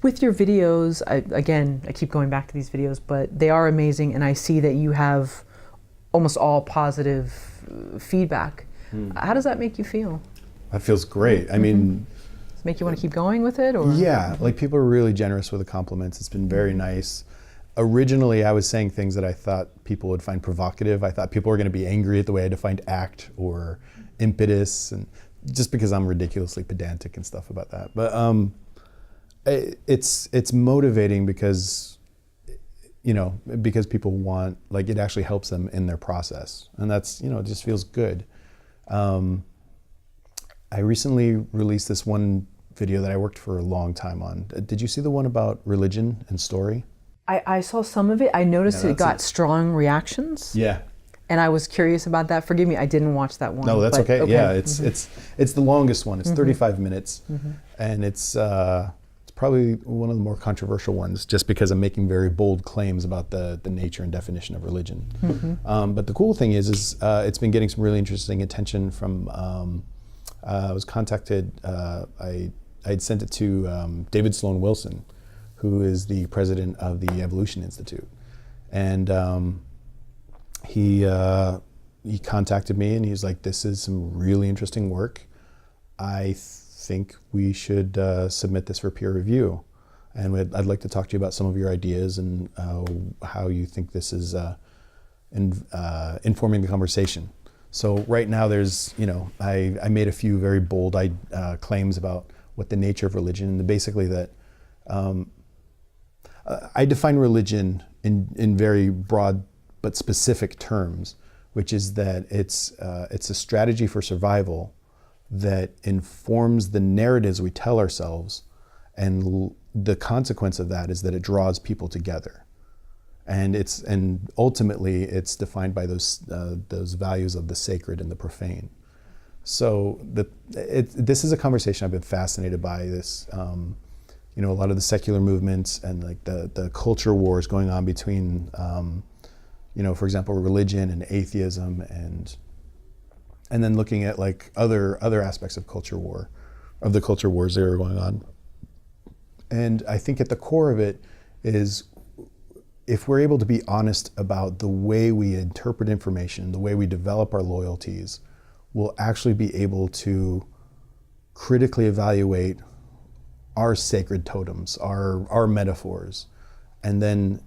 With your videos, I keep going back to these videos, but they are amazing, and I see that you have almost all positive feedback. How does that make you feel? That feels great. I mean, Does it make you want to keep going with it? Or? yeah, like people are really generous with the compliments. It's been very nice. Originally, I was saying things that I thought people would find provocative. I thought people were going to be angry at the way I defined act or impetus, and just because I'm ridiculously pedantic and stuff about that. But it's motivating because, you know, because people want, like, it actually helps them in their process, and that's, you know, it just feels good. I recently released this one video that I worked for a long time on. Did you see the one about religion and story? I saw some of it. I noticed it got strong reactions. Yeah. And I was curious about that. Forgive me, I didn't watch that one. No, that's okay. Yeah, it's the longest one. It's 35 minutes, and it's probably one of the more controversial ones, just because I'm making very bold claims about the nature and definition of religion. But the cool thing is it's been getting some really interesting attention from. I was contacted. I had sent it to David Sloan Wilson, who is the president of the Evolution Institute, and he contacted me and he's like, "This is some really interesting work. I think we should submit this for peer review, and I'd like to talk to you about some of your ideas and how you think this is informing the conversation." So right now there's, you know, I made a few very bold claims about what the nature of religion, and basically that I define religion in very broad but specific terms, which is that it's a strategy for survival that informs the narratives we tell ourselves, and the consequence of that is that it draws people together, and ultimately it's defined by those values of the sacred and the profane. So this is a conversation I've been fascinated by. This you know, a lot of the secular movements and like the culture wars going on between you know, for example, religion and atheism, and then looking at like other aspects of the culture wars that are going on. And I think at the core of it is, if we're able to be honest about the way we interpret information, the way we develop our loyalties, we'll actually be able to critically evaluate our sacred totems, our metaphors, and then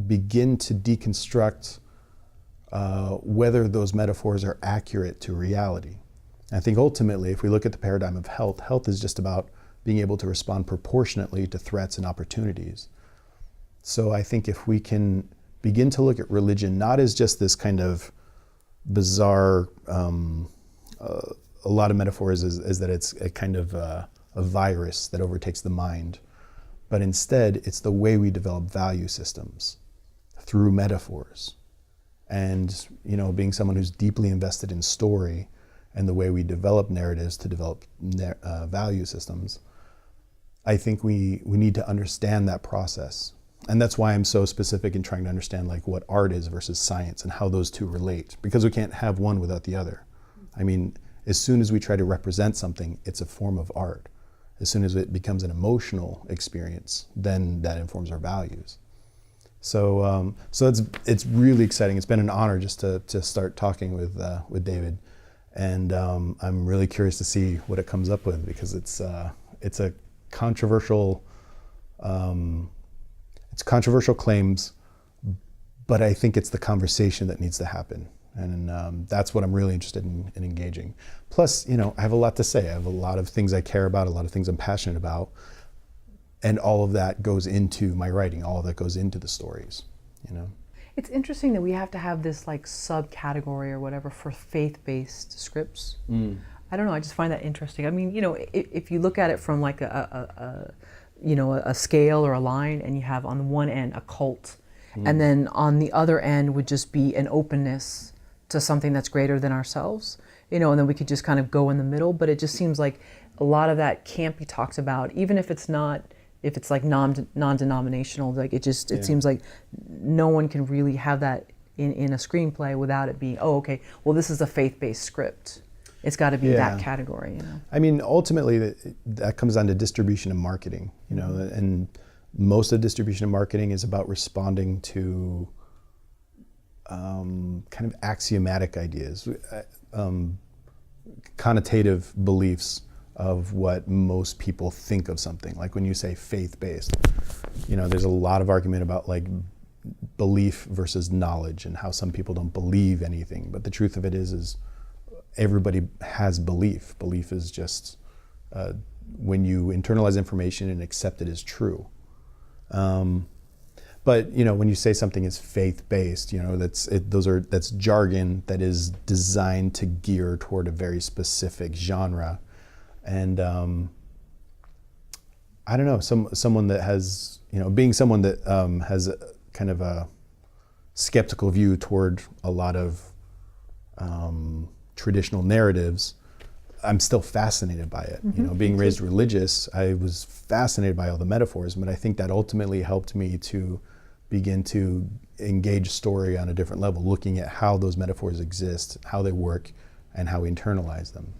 begin to deconstruct whether those metaphors are accurate to reality. I think ultimately, if we look at the paradigm of health, health is just about being able to respond proportionately to threats and opportunities. So I think if we can begin to look at religion not as just this kind of bizarre, a lot of metaphors is that it's a kind of a virus that overtakes the mind, but instead it's the way we develop value systems through metaphors. And, you know, being someone who's deeply invested in story and the way we develop narratives to develop value systems, I think we need to understand that process. And that's why I'm so specific in trying to understand like what art is versus science and how those two relate, because we can't have one without the other. I mean, as soon as we try to represent something, it's a form of art. As soon as it becomes an emotional experience, then that informs our values. So it's really exciting. It's been an honor just to start talking with David, and I'm really curious to see what it comes up with, because it's a controversial. It's controversial claims, but I think it's the conversation that needs to happen, and that's what I'm really interested in engaging. Plus, you know, I have a lot to say. I have a lot of things I care about, a lot of things I'm passionate about, and all of that goes into my writing. All of that goes into the stories, you know. It's interesting that we have to have this like subcategory or whatever for faith-based scripts. I don't know. I just find that interesting. I mean, you know, if you look at it from like a scale or a line, and you have on one end a cult, and then on the other end would just be an openness to something that's greater than ourselves, you know, and then we could just kind of go in the middle. But it just seems like a lot of that can't be talked about, even if it's not, if it's like non-denominational. Like it seems like no one can really have that in a screenplay without it being, oh, okay, well, this is a faith-based script. It's got to be Yeah. that category, you know. I mean, ultimately, that comes down to distribution and marketing, you know, and most of distribution and marketing is about responding to kind of axiomatic ideas, connotative beliefs of what most people think of something. Like when you say faith-based, you know, there's a lot of argument about like belief versus knowledge and how some people don't believe anything. But the truth of it is everybody has belief. Belief is just when you internalize information and accept it as true. But you know, when you say something is faith-based, you know, that's jargon that is designed to gear toward a very specific genre. And I don't know, someone that has, you know, being someone that has kind of a skeptical view toward a lot of traditional narratives, I'm still fascinated by it. You know, being raised religious, I was fascinated by all the metaphors, but I think that ultimately helped me to begin to engage story on a different level, looking at how those metaphors exist, how they work, and how we internalize them.